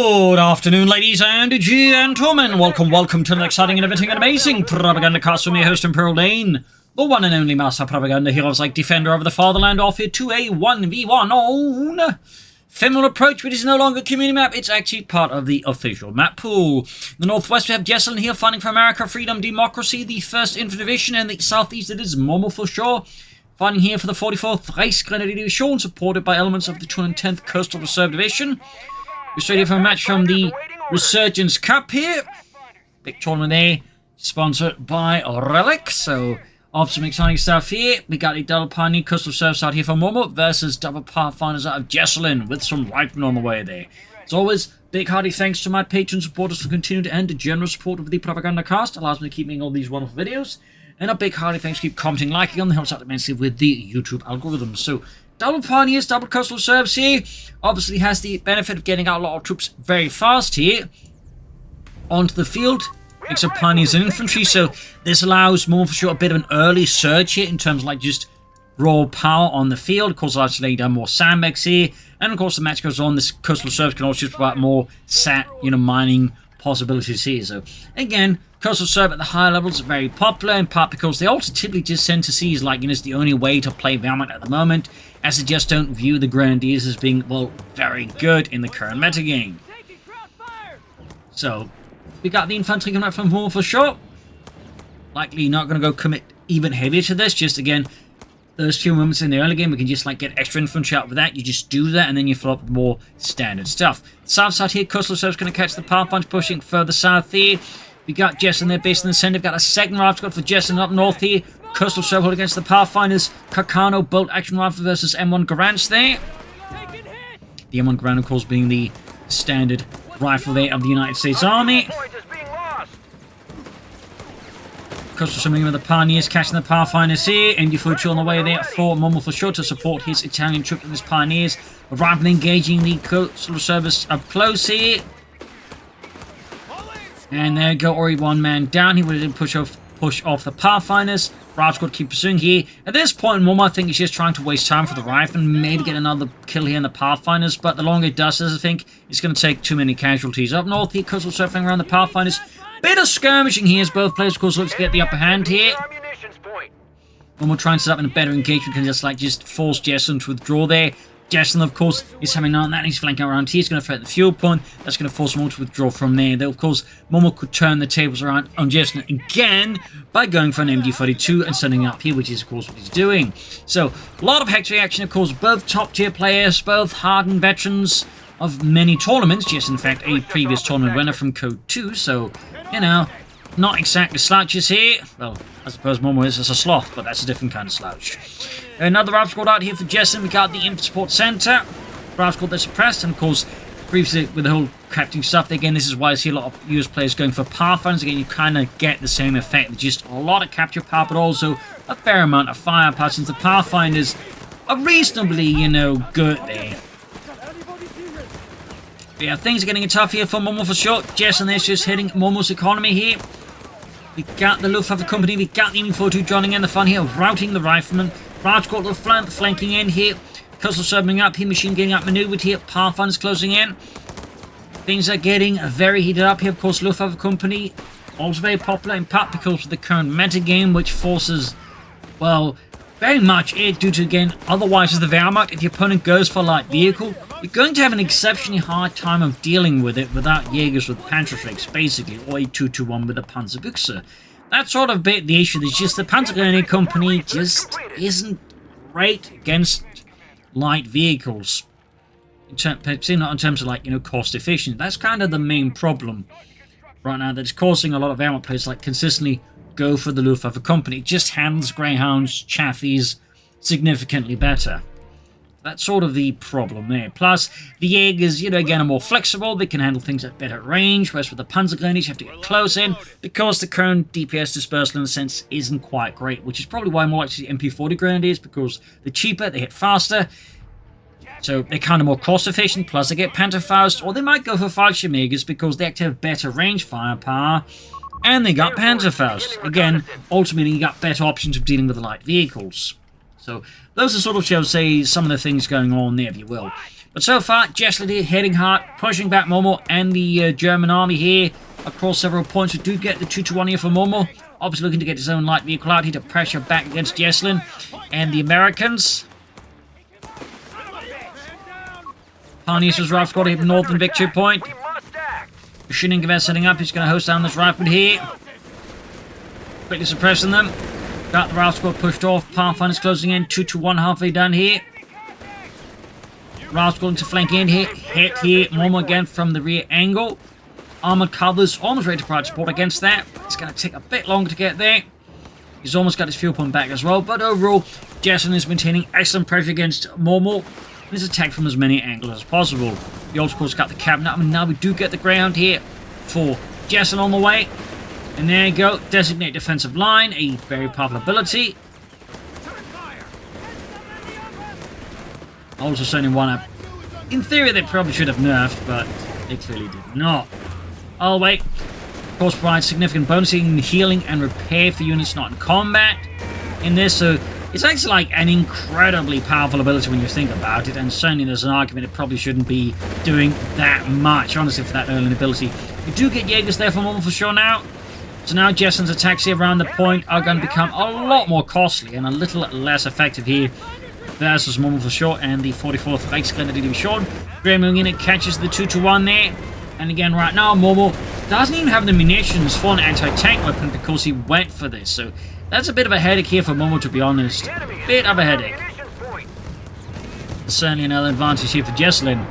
Good afternoon, ladies and gentlemen. Welcome to an exciting and everything amazing Propagandacast with me, host Imperial Dane, the one and only master propaganda heroes like Defender of the Fatherland, off here to a 1v1 on Faymonville Approach, which is no longer a community map. It's actually part of the official map pool. In the northwest, we have Jesulin here fighting for America, freedom, democracy, the 1st Infantry Division, and the southeast, it is Momo4sho fighting here for the 44th Grenadier Division, supported by elements of the 210th Coastal Reserve Division. We're straight here for a match from the Resurgence Cup here. Big tournament there, sponsored by Relic. So, off some exciting stuff here. We got the double Pioneer Coastal Reserves out here for Momo versus double Pathfinders out of Jesulin with some rifling on the way there. As always, big hearty thanks to my patron supporters for continued and generous support of the Propagandacast. Allows me to keep making all these wonderful videos. And a big hearty thanks to keep commenting, liking on the helps out immensely with the YouTube algorithm. So, double Pioneers, double Coastal Reserves here. Obviously has the benefit of getting out a lot of troops very fast here onto the field. Mix of Pioneers and Infantry. So, this allows Momo4sho a bit of an early surge here in terms of like just raw power on the field. Of course, allows to lay down more sandbags here. And of course, the match goes on. This Coastal Reserves can also just provide more mining possibilities here. So, again, Coastal Reserve at the higher levels are very popular, in part because they also typically just tend to see as like, it's the only way to play Valorant at the moment, as they just don't view the Grenadiers as being, well, very good in the current metagame. So, we got the infantry coming up from Momo4sho. Likely not going to go commit even heavier to this, just again, those few moments in the early game, we can just like get extra infantry out of that. You just do that, and then you follow up with more standard stuff. South side here, Coastal Reserve's going to catch the Pathfinders pushing further south here. We got Jesulin there based in the center. We've got a second rifle squad for Jesulin up north here. Coastal Reserve hold against the Pathfinders. Kakano bolt action rifle versus M1 Garance there. The M1 Garand, of course, being the standard rifle there of the United States Army. Coastal Reserve with the Pioneers catching the Pathfinders here. MD42 on the way there for Momo4sho to support his Italian troops and his Pioneers. Rifle engaging the Coastal Reservists up close here. And there you go, already one man down. He would have push off the Pathfinders. Rifle squad keep pursuing here. At this point, Momo, I think, is just trying to waste time for the rifle and maybe get another kill here in the Pathfinders. But the longer it does this, I think it's going to take too many casualties. Up north here, Coastal surfing around the Pathfinders. Bit of skirmishing here as both players, of course, look to get the upper hand here. Momo trying to set up in a better engagement, can just force Jesulin to withdraw there. Jesulin, of course, is having none of that. He's flanking around here. He's going to threaten the fuel point. That's going to force Momo to withdraw from there. Though, of course, Momo could turn the tables around on Jesulin again by going for an MD42 and setting up here, which is, of course, what he's doing. So, a lot of hex reaction, of course. Both top-tier players, both hardened veterans of many tournaments. Just, in fact, a previous tournament winner from CoH3. So, not exactly slouches here. Well, I suppose Momo is as a sloth, but that's a different kind of slouch. Another rifle squad out here for Jesulin. We got the Infantry Support Center. Rifle squad that's suppressed, and of course, previously with the whole capturing stuff, again, this is why I see a lot of US players going for Pathfinders. Again, you kind of get the same effect. Just a lot of capture power, but also a fair amount of firepower, since the Pathfinders are reasonably, good there. But yeah, things are getting tough here for Momo4sho. Jesulin is just hitting Momo's economy here. We got the Luftwaffe company, we got the MD42 joining in the fun here, routing the riflemen. Rifle squad flanking in here. Coastal serving up here, machine getting outmaneuvered here. Pathfinders closing in. Things are getting very heated up here. Of course, Luftwaffe company also very popular, in part because of the current metagame, which forces, well, very much it due to, again, otherwise as the Wehrmacht, if your opponent goes for a light vehicle, you're going to have an exceptionally hard time of dealing with it without Jaegers with Panzerschrecks, basically, or a 2-2-1 with a Panzerbüchse. That's sort of the issue. It's just the Panzergrenadier company just isn't great against light vehicles. Not in terms of, cost efficient. That's kind of the main problem right now that's causing a lot of Wehrmacht players, consistently go for the Luftwaffe company. It just handles Greyhounds, Chaffies significantly better. That's sort of the problem there. Plus, the Jaegers, again, are more flexible. They can handle things at better range, whereas with the Panzergrenadiers, you have to get close in, because the current DPS dispersal, in a sense, isn't quite great, which is probably why more likely MP40 Grenadiers, because they're cheaper, they hit faster, so they're kind of more cost-efficient, plus they get Panzerfaust, or they might go for Fallschirm Jaegers, because they actually have better range firepower, and they got Panzerfaust. Again, ultimately, you got better options of dealing with the light vehicles. So those are sort of, shall we say, some of the things going on there, if you will. But so far, Jesulin here heading hard, pushing back Momo and the German army here across several points. We do get the 2-1 here for Momo. Obviously looking to get his own light vehicle out here to pressure back against Jesulin and the Americans. Parnis's Rifle Squad hit northern victory point. Machining Gewehr setting up. He's going to host down this rifleman here. Quickly suppressing them. Got the Rifle Squad pushed off. Pathfinder's closing in. 2-1 halfway done here. Rifle Squad to flank in here. Hit here. Momo again from the rear angle. Armored covers almost ready to provide support against that. It's going to take a bit longer to get there. He's almost got his fuel pump back as well. But overall, Jesulin is maintaining excellent pressure against Momo. He's attacked from as many angles as possible. The old school's got the cabinet up, and now we do get the ground here for Jesulin on the way. And there you go. Designate defensive line, a very powerful ability. Also sending one up. In theory, they probably should have nerfed, but they clearly did not. I'll wait. Of course, provides significant bonusing, healing, and repair for units not in combat in this, so it's actually like an incredibly powerful ability when you think about it, and certainly there's an argument it probably shouldn't be doing that much, honestly, for that early ability. We do get Jaegers there for Momo4sho now. So now Jesulin's attacks here around the point are going to become a lot more costly and a little less effective here versus Momo4sho and the 44th Grenadier Division. Gremlin in it catches the 2-1 there. And again, right now, Momo doesn't even have the munitions for an anti-tank weapon because he went for this. So that's a bit of a headache here for Momo, to be honest. Bit of a headache. Certainly another advantage here for Jesulin.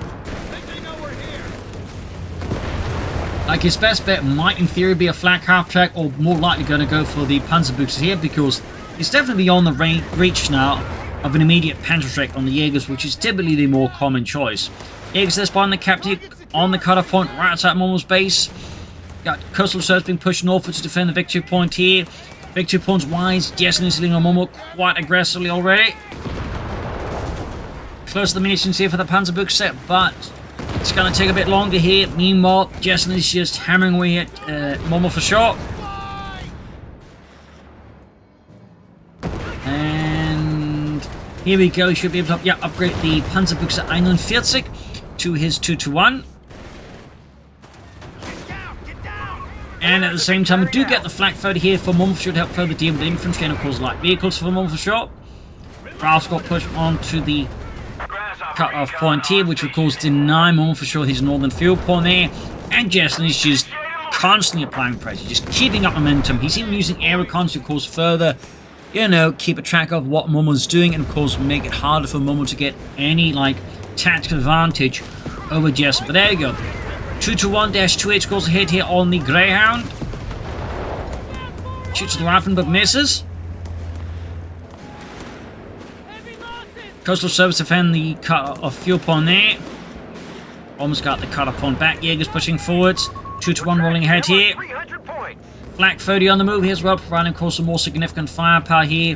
Like, his best bet might, in theory, be a flak half-track, or more likely going to go for the Panzerboxer here, because he's definitely beyond the reach now of an immediate Panzerstrike on the Jaegers, which is typically the more common choice. Jaegers there spotting the captive on the cutoff point right outside Momo's base. Got Coastal Battlegroup being pushed northward to defend the victory point here. Victory points wise, Jesulin is leading on Momo quite aggressively already. Close to the munitions here for the Panzerboxer, but it's going to take a bit longer here. Meanwhile, Jesulin is just hammering away at Momo4sho. And here we go. He should be able to upgrade the Panzerboxer 41 to his 2-1. And at the same time, we do get the flak photo here for Momo4sho to help further deal with the infantry and, of course, light vehicles for Momo4sho. Rifle got pushed onto the cut-off point here, which of course deny Momo4sho his northern field point there. And Jesulin is just constantly applying pressure, just keeping up momentum. He's even using air recons to, of course, further, you know, keep a track of what Momo's doing and, of course, make it harder for Momo to get any, like, tactical advantage over Jesulin. But there you go. 2-1-2H scores ahead here on the Greyhound. Shoots the rifle but misses. Coastal Service defend the cut off fuel point there. Almost got the cut off point back. Jaegers pushing forwards. 2-1 rolling ahead here. Flak 30 on the move here as well, providing, of course, some more significant firepower here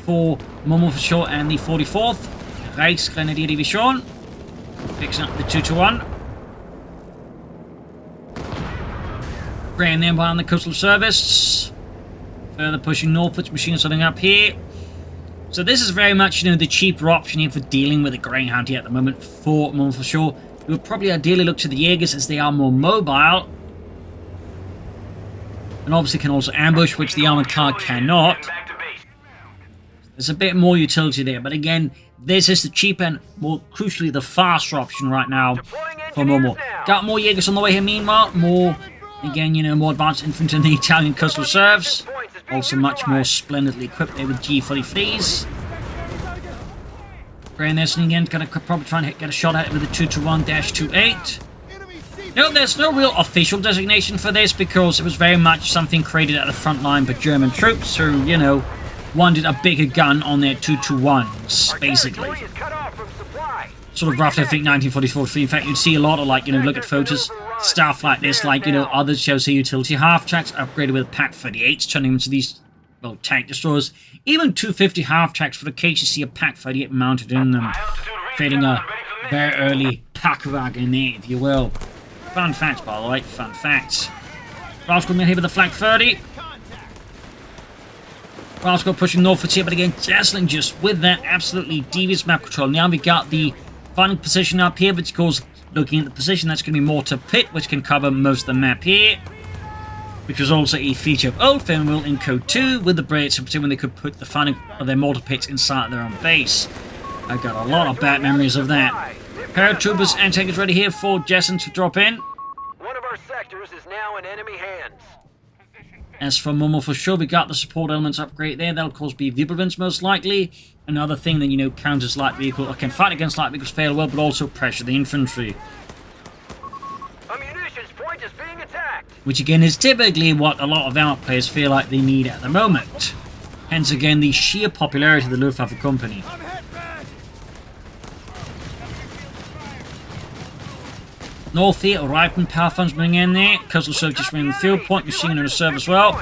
for Momo4sho and the 44th Grenadier Division. Fixing up the 2-1. Grand Empire on the Coastal Service. Further pushing northwards, machine setting up here. So this is very much, you know, the cheaper option here for dealing with the Greyhound here at the moment for Momo4sho. We would probably ideally look to the Jaegers as they are more mobile. And obviously can also ambush, which the armored car cannot. There's a bit more utility there, but again, this is the cheap and, more crucially, the faster option right now for Momo. Got more Jaegers on the way here meanwhile. More, again, you know, more advanced infantry in the Italian Coastal Service. Also much more splendidly equipped there with G43s. Grand Escalating again, gonna probably try and get a shot at it with a 2-1-28. No, there's no real official designation for this because it was very much something created at the front line by German troops who, you know, wanted a bigger gun on their 2-1s, basically. Sort of roughly, I think, 1944. In fact, you'd see a lot of, like, you know, look at photos, stuff like this, like, you know, others shows the utility half-tracks upgraded with Pak 38s, turning them into these, well, tank destroyers. Even 250 half-tracks for the case you see a Pak 38 mounted in them, creating a very early Pakwagen there, if you will. Fun facts, by the way, fun facts. Rifle coming in here with the Flak 30. Rifle pushing northwards here, but again, Jesulin just with that absolutely devious map control. Now we got the Finding position up here, which goes looking at the position, that's going to be mortar pit, which can cover most of the map here. Which was also a feature of old Faymonville in CoH3 with the Brits, when they could put the finding of their mortar pits inside their own base. I got a lot of bad memories of that. Paratroopers and tankers ready here for Jesulin to drop in. One of our sectors is now in enemy hands. As for Momo4sho, we got the support elements upgrade there. That'll of course be Vibrants most likely. Another thing that, you know, counters light vehicle, or can fight against light vehicles fairly well, but also pressure the infantry. A munitions point is being attacked. Which again is typically what a lot of our players feel like they need at the moment. Hence again the sheer popularity of the Luftwaffe company. North here, Rifleman power funds moving in there. Coastal Battlegroup just running the field point, machine in reserve as well.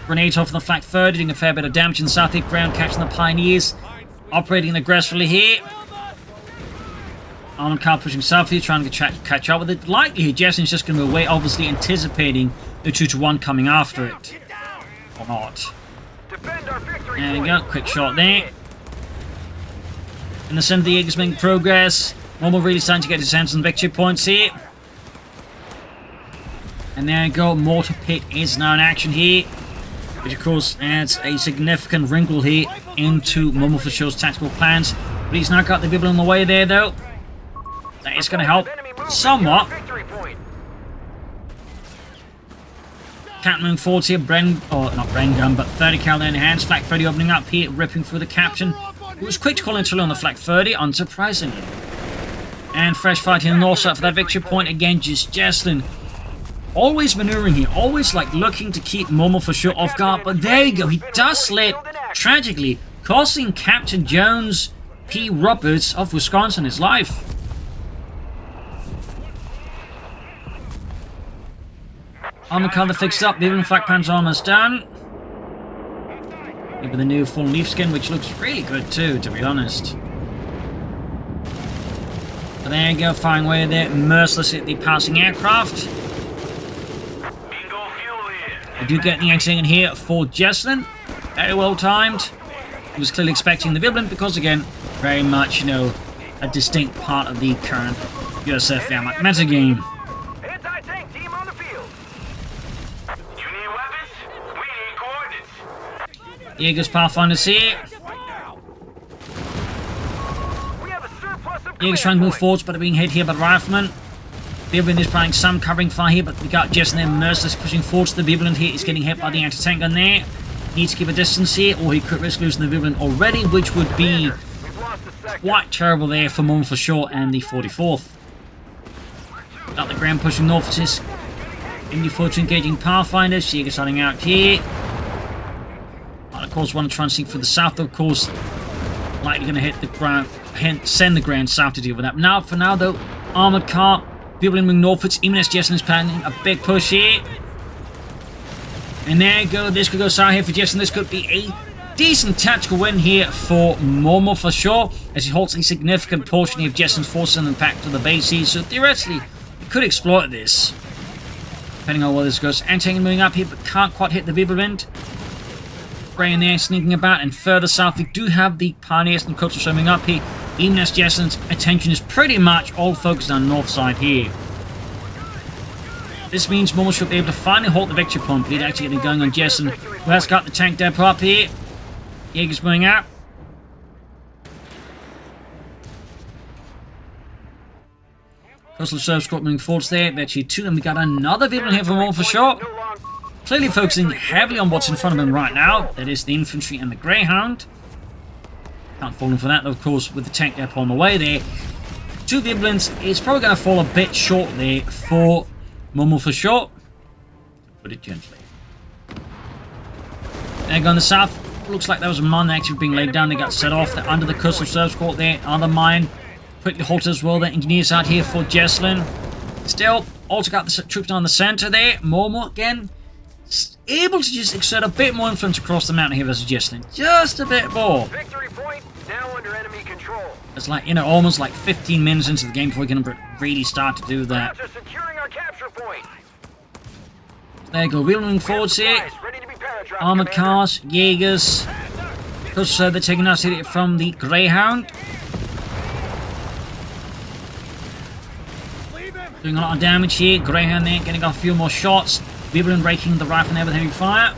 Grenades off on the flak 30, doing a fair bit of damage in the south east ground, catching the Pioneers. Operating aggressively here. Armored car pushing south here, trying to catch up with it. Likely Jesulin's just going to move away, obviously anticipating the 2-to-1 coming after it. Or not. There we go, quick shot there. In the center, the Jaegers making progress. Momo really starting to get his hands on victory points here. And there you go, mortar pit is now in action here. Which of course adds a significant wrinkle here into Momo4sho's tactical plans. But he's now got the people in the way there though. That is going to help somewhat. Captain moving forwards here, not Bren gun, but 30 cal in hands. Flak 30 opening up here, ripping through the captain, who was quick to call into on the Flak 30, unsurprisingly. And fresh fight in the north side for that victory point. Again, just Jesulin. Always maneuvering here, always like looking to keep Momo4sho off guard. But there you go, he does slip, tragically, costing Captain Jones P. Roberts of Wisconsin his life. Armor color fixed up, the even flak pan's almost done. With the new full leaf skin, which looks really good too, to be honest. But there you go, firing away there, mercilessly at the passing aircraft. We do get the accident in here for Jesulin. Very well timed. He was clearly expecting the Vibrant because, again, very much, you know, a distinct part of the current USF Wehrmacht metagame. Anti-tank team on the field. You need weapons? We need coordinates. Jaegers Pathfinders here. Jaegers trying to move forwards, but are being hit here by the Rifleman. Vibrant is providing some covering fire here, but we got Jesulin there mercilessly pushing forwards. The Vibrant here is getting hit by the anti-tank gun there. Needs to keep a distance here, or he could risk losing the Vibrant already, which would be quite terrible there for Momo4sho and the 44th. Got the ground pushing north for this. MD-42 engaging Pathfinders. Jaegers starting out here. And of course, want to try and sneak through the south, of course. Likely going to hit the ground, send the ground south to deal with that. Now, for now though, armored car. People moving northwards, even as Jesulin's planning a big push here. And there you go, this could go sour here for Jesulin. This could be a decent tactical win here for Momo4sho, as he holds a significant portion of Jesulin's forces and back to the bases. So theoretically, he could exploit this, depending on where this goes. Anti-tank moving up here, but can't quite hit the Vibrant. Bray in there, sneaking about, and further south, we do have the Pioneers and Coastal swimming up here. Even as Jesulin's attention is pretty much all focused on the north side here. This means Momo should be able to finally hold the victory point, but he'd actually get it going on Jesulin, who has got the tank depot up here. Jaegers moving out. Coastal Reserve squad moving forwards there. Actually two, and we got another Vibrant here for Momo4sho. Clearly focusing heavily on what's in front of him right now. That is the infantry and the Greyhound. Can't fall in for that, though, of course, with the tank depot on the way there. Two Vibrants is probably going to fall a bit short there for Momo4sho. Put it gently. There you go on the south. Looks like there was a mine actually being laid down. They got set off. They're under the Coastal Reserve squad there. Other mine. Quickly halted as well. The engineers out here for Jesulin. Still, also got the troops down the center there. Momo again. Able to just exert a bit more influence across the mountain here versus Jesulin. Just a bit more. Victory point now under enemy control. It's like, you know, almost like 15 minutes into the game before we can really start to do that. Securing our capture point. There you go, wheeling forwards here. Armored cars, Jaegers. Because they're taking us here from the Greyhound. Doing a lot of damage here. Greyhound there, getting off a few more shots. Jesulin raking the rifle there with heavy fire.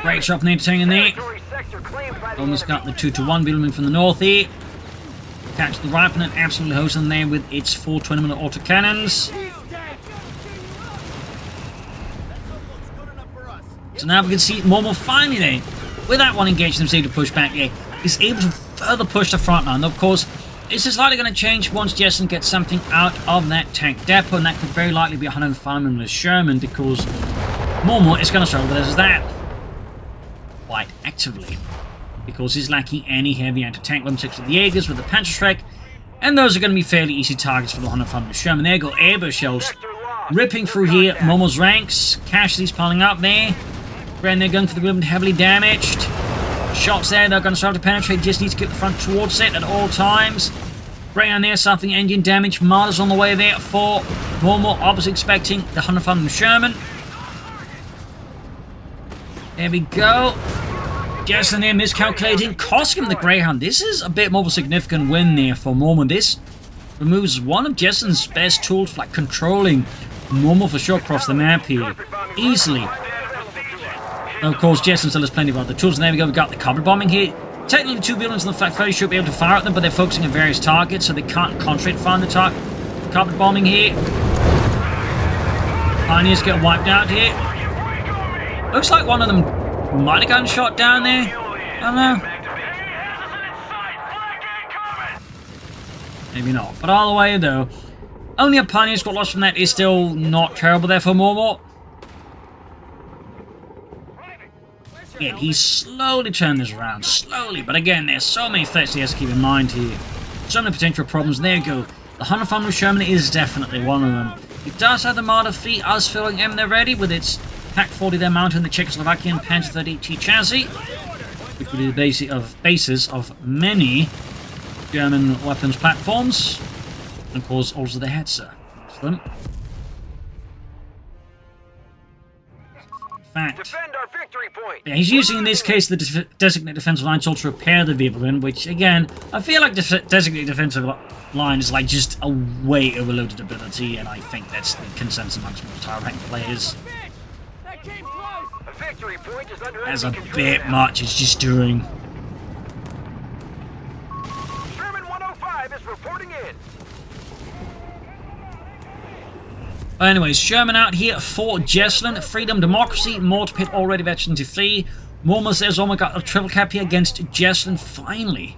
Great shot from the entertaining in there. Almost got the 2-1. Jesulin from the north here. Catch the rifle and absolutely hose them there with its 4 20mm autocannons. So now we can see Momo finally then, with that one engaged and able to push back here, is able to further push the front line. Of course, this is likely going to change once Jesulin gets something out of that tank depot, and that could very likely be 105mm Sherman, because Momo is going to struggle with that quite actively, because he's lacking any heavy anti-tank weapons except the Jaegers with the Panzerschreck, and those are going to be fairly easy targets for the 105mm Sherman. There go airburst shells ripping through here Momo's ranks. Casualties piling up there. And they're going for the Jesulin, heavily damaged. Shots there, they're going to start to penetrate. Just need to keep the front towards it at all times. Greyhound there, suffering engine damage. Martyrs on the way there for Momo, obviously expecting the 105mm Sherman. There we go. Jesulin there miscalculating, costing him the Greyhound. This is a bit more of a significant win there for Momo. This removes one of Jesulin's best tools for like controlling Momo4sho across the map here. Easily. Of course, Jesulin still has plenty of other tools. And there we go, we've got the carpet bombing here. Technically, 2 Jesulins in the Flak 30 should be able to fire at them, but they're focusing on various targets, so they can't concentrate firing the carpet bombing here. Pioneers get wiped out here. Looks like one of them might have gotten shot down there. I don't know. Maybe not. But all the way, though, only a Pioneer got lost from that is still not terrible there for Momo. Again, he's slowly turning this around, slowly, but again, there's so many threats he has to keep in mind here. So many potential problems. There you go. The 105mm Sherman is definitely one of them. It does have the Marder fleet as filling M there ready with its Pack 40 there mounted in the Czechoslovakian Panzer 38T chassis, which will be the basis of many German weapons platforms, and of course also the Hetzer. Defend our victory point. Yeah, he's using in this case the designated defensive line tool to repair the Jesulin, which again, I feel like the designated defensive line is like just a way overloaded ability, and I think that's the consensus amongst most high ranked players. A victory point is under That's a bit much it's just doing. Sherman 105 is reporting in. Anyways, Sherman out here for Jesulin. Freedom, democracy, more to pit already veteran to flee. Momo says, oh my god, a triple cap here against Jesulin, finally.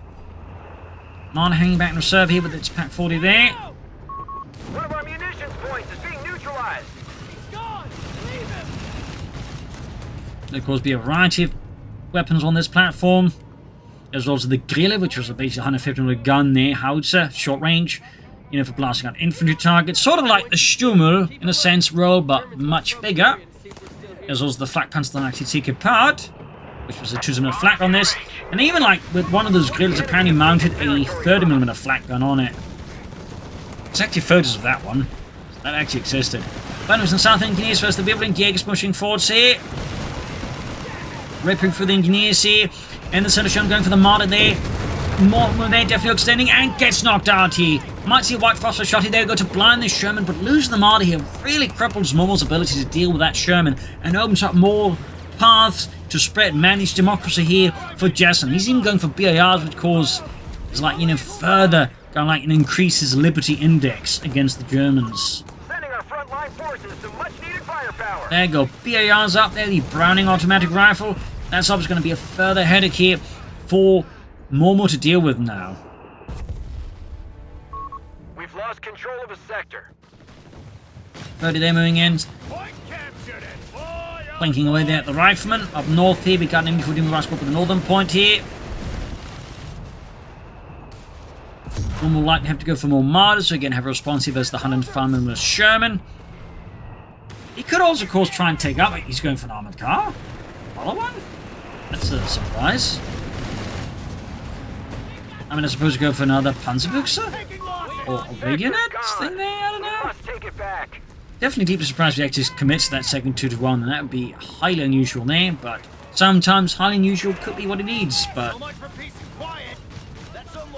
Not hanging back in reserve here with its Pack 40 there. One of our munitions points is being neutralized. He's gone. Leave him. There'll of course be a variety of weapons on this platform. There's also the Grille, which was a basic 150mm gun there, howitzer, short range. You know, for blasting out infantry targets. Sort of like the Stummel, in a sense, role, but much bigger. There's also the Flak Panzer 90 part, which was a 2mm flak on this. And even, like, with one of those grills, apparently mounted a 30mm flak gun on it. There's actually photos of that one. That actually existed. Venomous and South Engineers versus the Jesulin. Jaegers pushing forwards here. Ripping through the Engineers here. And the center shot going for the Martyr there. Momo there definitely extending and gets knocked out here. Might see a white phosphor shot here. There go to blind this Sherman, but losing the Martyr here really cripples Momo's ability to deal with that Sherman and opens up more paths to spread managed democracy here for Jesulin. He's even going for BIRs, which cause is like, you know, further kind of like an increase his liberty index against the Germans. Sending our frontline forces some much needed firepower. There you go. BIRs up there, the Browning automatic rifle. That's obviously going to be a further headache here for Momo to deal with now. We've lost control of a sector. 30 there moving in. Blinking away there at the rifleman. Up north here, we got an infantry division rush up at the northern point here. One will likely have to go for more Martyrs, so again have a responsive as the 105mm Sherman. He could also, of course, try and take up. He's going for an armored car. Follow one? That's a surprise. I mean, I suppose you go for another Panzerbuchse? Or a Radionet thing there? I don't know. Take it back. Definitely deeply surprised if he actually commits to that second 2-1, and that would be highly unusual there, but sometimes highly unusual could be what it needs, but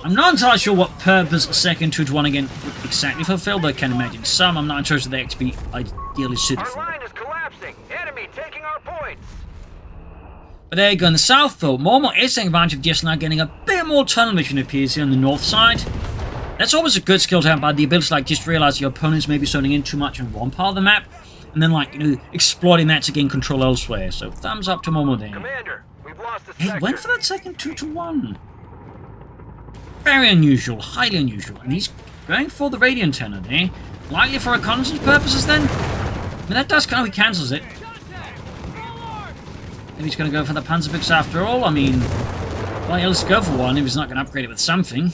I'm not entirely sure what purpose a second 2-1 again would exactly fulfill, but I can imagine some. I'm not sure that they actually be ideally suited Our for. line is collapsing. Enemy taking our points. But there you go, in the south though, Momo is taking advantage of just now getting a bit more tunnel vision appears here on the north side. That's always a good skill to have, by the ability to like just realize your opponents may be zoning in too much on one part of the map, and then like, you know, exploiting that to gain control elsewhere. So thumbs up to Momo there. Commander, we've lost the He sector. went for that second 2-1. Very unusual, highly unusual. And he's going for the radio antenna there. Likely for reconnaissance purposes then? I mean, that does kind of, he cancels it. Maybe he's going to go for the Panzerbuchs after all. I mean, why else go for one if he's not going to upgrade it with something?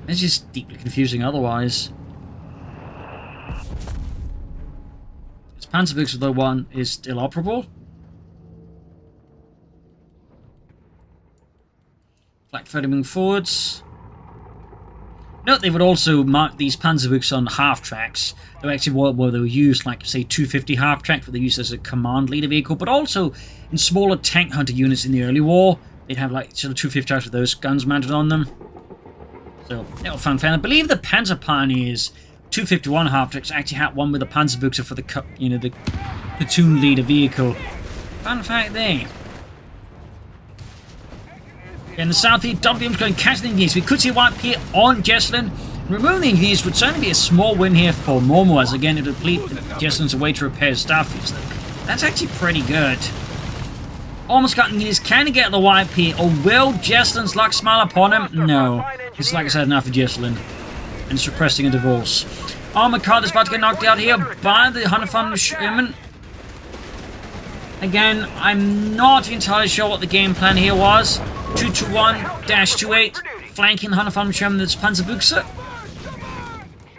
It's just deeply confusing otherwise. His Panzerbuchs, although one is still operable. Flak further moving forwards. Note they would also mark these Panzerbuchs on half tracks. They were actually where they were used, like say 250 half track, where they used as a command leader vehicle, but also in smaller tank hunter units in the early war. They'd have like sort of 250 tracks with those guns mounted on them. So, little fun fact. I believe the Panzer Pioneers 251 half tracks actually had one with the Panzerbuchs for the, you know, the platoon leader vehicle. Fun fact there. In the south here, WM's going catching the engineers. We could see a wipe here on Jesulin. Removing the engineers would certainly be a small win here for Momo, as again it would deplete Jesulin's a way to repair his starfleet. That's actually pretty good. Almost got engineers. Can he get the wipe here? Or will Jesulin's luck smile upon him? No. It's like I said, enough for Jesulin. And it's requesting a divorce. Armored car is about to get knocked out here by the Hunter Sherman. Again, I'm not entirely sure what the game plan here was. 221-28, flanking the Hunter Sherman, that's Panzerbuchse.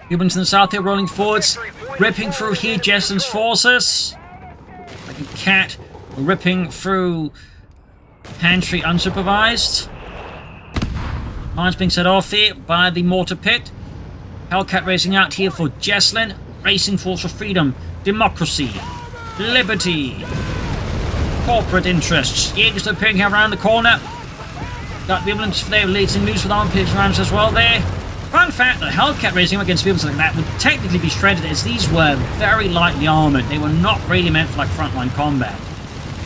Cubans in the south here rolling forwards, ripping through here Jesulin's forces. Like a cat, ripping through pantry unsupervised. Mines being set off here by the mortar pit. Hellcat racing out here for Jesulin, racing force for freedom, democracy, liberty, corporate interests. Jaegers appearing here around the corner. Got Vibulants for their leads in moves with arm piercing rounds as well there. Fun fact, the Hellcat racing against Vibulants like that would technically be shredded, as these were very lightly armoured. They were not really meant for like frontline combat.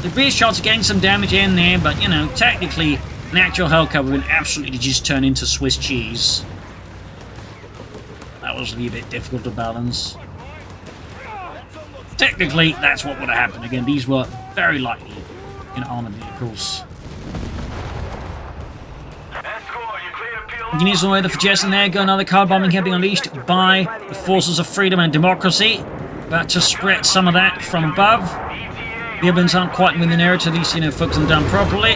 The rear shots are getting some damage in there, but you know, technically an actual Hellcat would have been absolutely just turned into Swiss cheese. That was a bit difficult to balance. Technically, that's what would have happened. Again, these were very lightly in armoured vehicles. Engineers on the way for Jesulin there. Go another car bombing here being unleashed by the forces of freedom and democracy. About to spread some of that from above. The Vibulants aren't quite within the area to at least, you know, focus them down properly.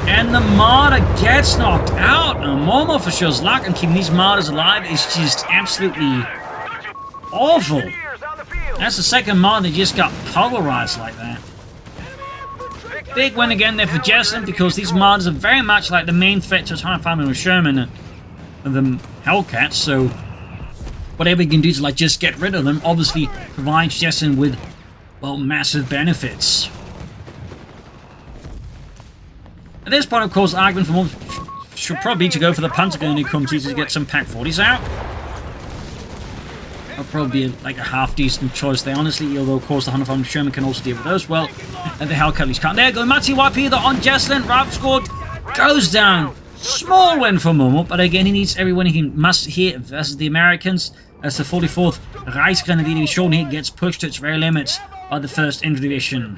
And the martyr gets knocked out. Now, Momo4sho's luck in keeping these martyrs alive is just absolutely awful. That's the second martyr that just got pulverized like that. Big win again there for Jesulin, because these martyrs are very much like the main threat to Faymonville Sherman and the Hellcats, so whatever you can do to like just get rid of them obviously provides Jesulin with, well, massive benefits. At this point, of course, the argument for Momo should probably be to go for the Panzer gun when he comes here to get some Pack 40s out. That'll probably be like a half-decent choice there, honestly, although, of course, the Hunter Sherman can also deal with those well. And the Hellcat at least can't. There, going Matty wipe either on Jesulin. Ralph scored, goes down. Small win for Momo, but again, he needs everyone he must here versus the Americans, as the 44th Reichsgrenadier Division here gets pushed to its very limits by the 1st Infantry Division.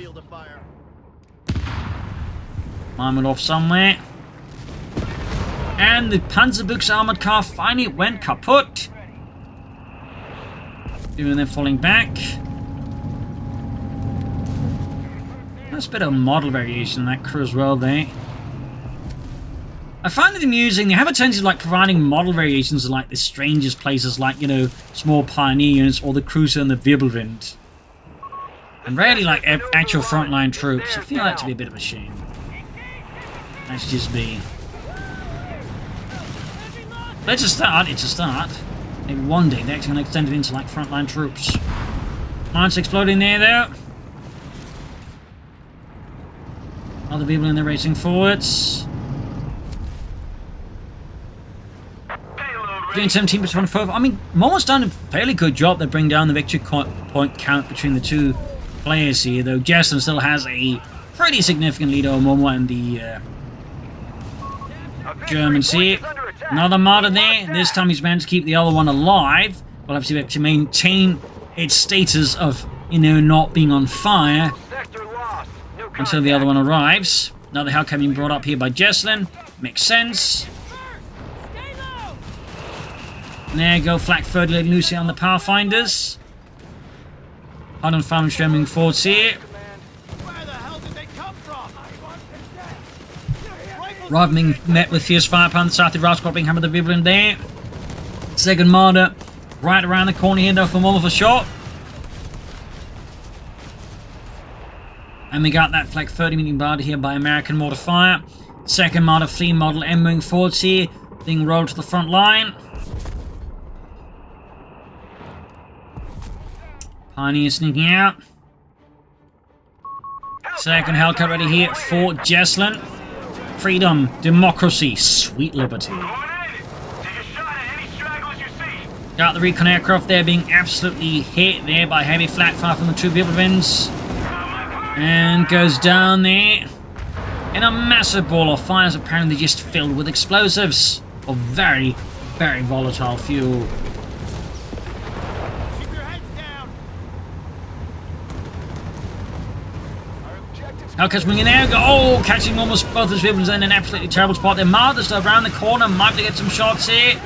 Mine went off somewhere. And the Panzerbuchse armored car finally went kaput. Even then falling back. That's a bit of model variation in that crew as well there. I find it amusing. They have a tendency of like providing model variations of like the strangest places, like, you know, small pioneer units or the cruiser and the Wirbelwind. And rarely like actual frontline troops. I feel that to be a bit of a shame. That's just me. But it's a start, it's a start. Maybe one day they're actually going to extend it into like frontline troops. Mines exploding there though. Other people in there racing forwards. Doing 17 to 24. I mean, Momo's done a fairly good job to bring down the victory point count between the two players here, though Jesulin still has a pretty significant lead over Momo and the Germans here. Another martyr there. This time he's managed to keep the other one alive. We'll have to maintain its status of, you know, not being on fire until the other one arrives. Another Hellcat being brought up here by Jesulin. Makes sense. And there you go, Flak 30 letting loose here on the Pathfinders. Hard on Faymonville moving forwards here. Rather being met with fierce firepower on the south of Rascal being hammered the people in there. Second martyr right around the corner here though for Momo4sho. And we got that Flak 30 being barred here by American mortar fire. Second martyr Flea Model M moving forwards here, being rolled to the front line. Pioneer sneaking out. Second Hellcat ready here for Jesulin. Freedom, democracy, sweet liberty. Got the recon aircraft there being absolutely hit there by heavy flak fire from the two Biblevins. And goes down there in a massive ball of fires, apparently just filled with explosives of very, very volatile fuel. Hellcat's winging there. Oh, catching almost both his vehicles in an absolutely terrible spot. They're martyrs around the corner. Might be get some shots here.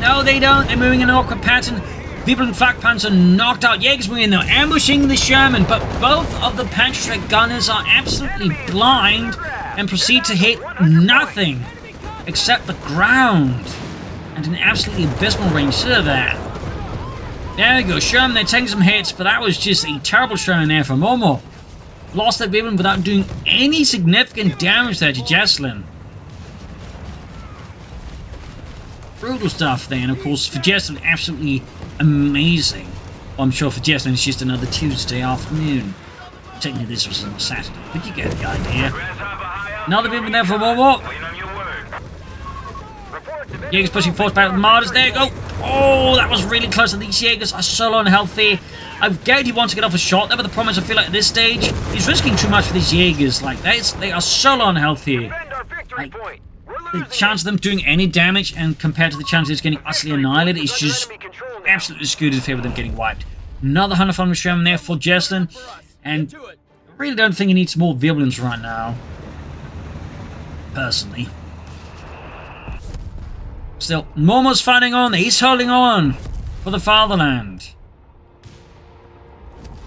No, they don't. They're moving in an awkward pattern. People in flak pants are knocked out. Jaegers moving in there, ambushing the Sherman. But both of the Patriot gunners are absolutely blind and proceed to hit nothing except the ground. And an absolutely abysmal range to that. There we go. Sherman, they're taking some hits, but that was just a terrible Sherman there for Momo. Lost that Biblin without doing any significant damage there to Jesulin. Brutal stuff there, and of course for Jesulin, absolutely amazing. Well, I'm sure for Jesulin it's just another Tuesday afternoon. Technically this was on a Saturday, but you get the idea. Another Biblin there for Momo. Jaegers pushing forward back with the Martyrs. There you go. Oh, that was really close. These Jaegers are so low on health here. I get he wants to get off a shot there, but the problem is I feel like at this stage, he's risking too much for these Jaegers. Like, they are so low on health here. Like, the chance of them doing any damage, and compared to the chance of it's getting utterly annihilated, is just absolutely skewed in favor of them getting wiped. Another Hunter from Sherman there for Jesulin, and I really don't think he needs more Viblins right now. Personally. Still, Momo's fighting on. He's holding on for the fatherland.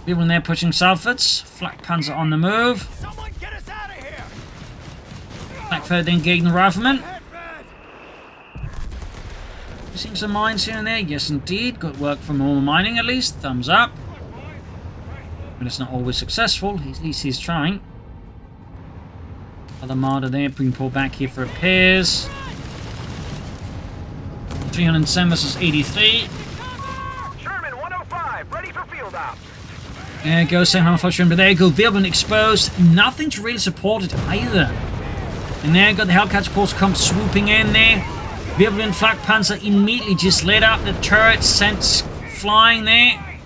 People in there pushing southwards. Flak Panzer on the move. Someone get us out of here! Flak 30 engaging the riflemen. Seeing some mines here and there. Yes, indeed. Good work from Momo Mining, at least. Thumbs up. But it's not always successful. At least he's trying. Other martyr there being pulled back here for repairs. 307 versus 83. Sherman 105, ready for field ops. There goes Sam Momo4sho, but there you go. Biblin exposed. Nothing to really support it either. And there you go. The Hellcats, of course, come swooping in there. Biblin Flak Panzer immediately just lit up. The turrets sent flying there.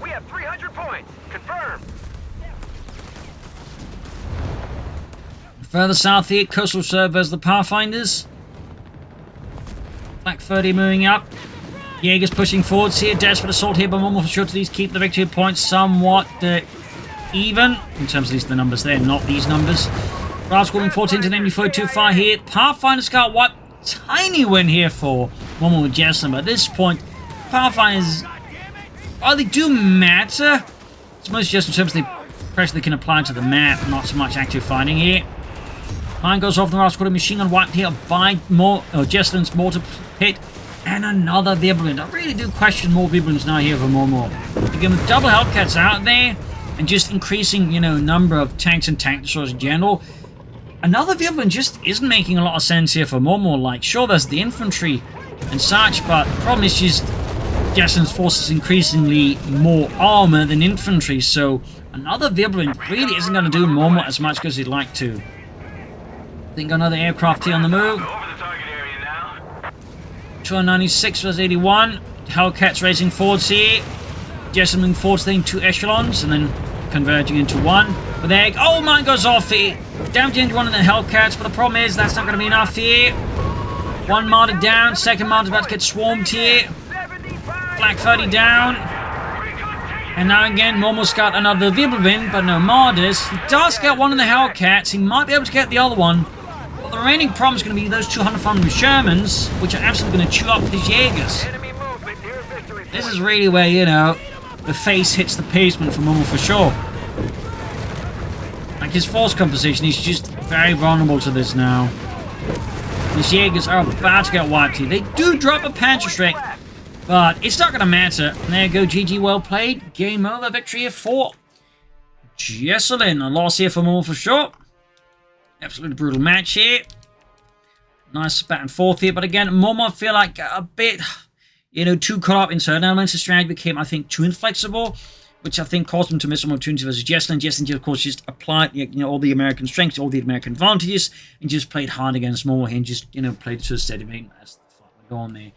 We have 300 points. Confirmed. Further south here, Coastal serve as the Pathfinders. Flak 30 moving up. Jaegers pushing forwards here. Desperate assault here by Momo4sho to these keep the victory points somewhat even. In terms of these the numbers there, not these numbers. Rascal going 14 to 94 too far here. Pathfinders got what? Tiny win here for Momo with Jesulin. But at this point, Pathfinders, oh, they do matter. It's mostly just in terms of the pressure they can apply to the map, not so much active fighting here. Mine goes off the Rascal machine gun wiped here by Jesulin's mortar pit. And another Viblin. I really do question more Viblins now here for Momo. Again, with double Hellcats out there and just increasing, you know, number of tanks and tank destroyers in general, another Viblin just isn't making a lot of sense here for Momo. Like, sure, there's the infantry and such, but the problem is just Jesulin's forces increasingly more armor than infantry, so another Viblin really isn't going to do Momo as much as he'd like to. I think another aircraft here on the move. Over the target area now. 296 versus 81. Hellcats racing forwards here. Jesulin forwards then 2 echelons and then converging into one. But there, oh mine goes off here. Down to one of the Hellcats, but the problem is that's not going to be enough here. One martyr down, second martyr's about to get swarmed here. Black 30 down. And now again, Momo's got another Wirbelwind, but no martyrs. He does get one of the Hellcats. He might be able to get the other one. But the remaining problem is going to be those 200 from Shermans, which are absolutely going to chew up these Jaegers. This is really where, you know, the face hits the pavement for Momo4sho. Like his force composition, he's just very vulnerable to this now. These Jaegers are about to get wiped here. They do drop a Panzerschreck, but it's not going to matter. And there you go, GG, well played. Game over, victory here for Jesulin. A loss here for Momo4sho. Absolutely brutal match here. Nice back and forth here, but again, Momo I feel like a bit, you know, too caught up in certain elements. The strategy became, I think, too inflexible, which I think caused him to miss some opportunities versus Jesulin. Jesulin, of course, just applied, you know, all the American strengths, all the American advantages, and just played hard against Momo and just, you know, played to a steady mate. That's the fuck we're going there.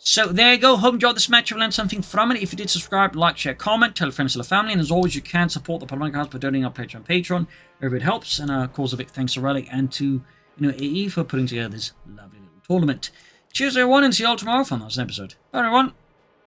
So there you go. Hope you enjoyed this match. You've learned something from it. If you did, subscribe, like, share, comment, tell friends, tell family, and as always, you can support the Propagandacast by donating our Patreon. Wherever it helps. And of course, a big thanks to Relic and to, you know, AE for putting together this lovely little tournament. Cheers, everyone, and see you all tomorrow for another episode. Bye, everyone.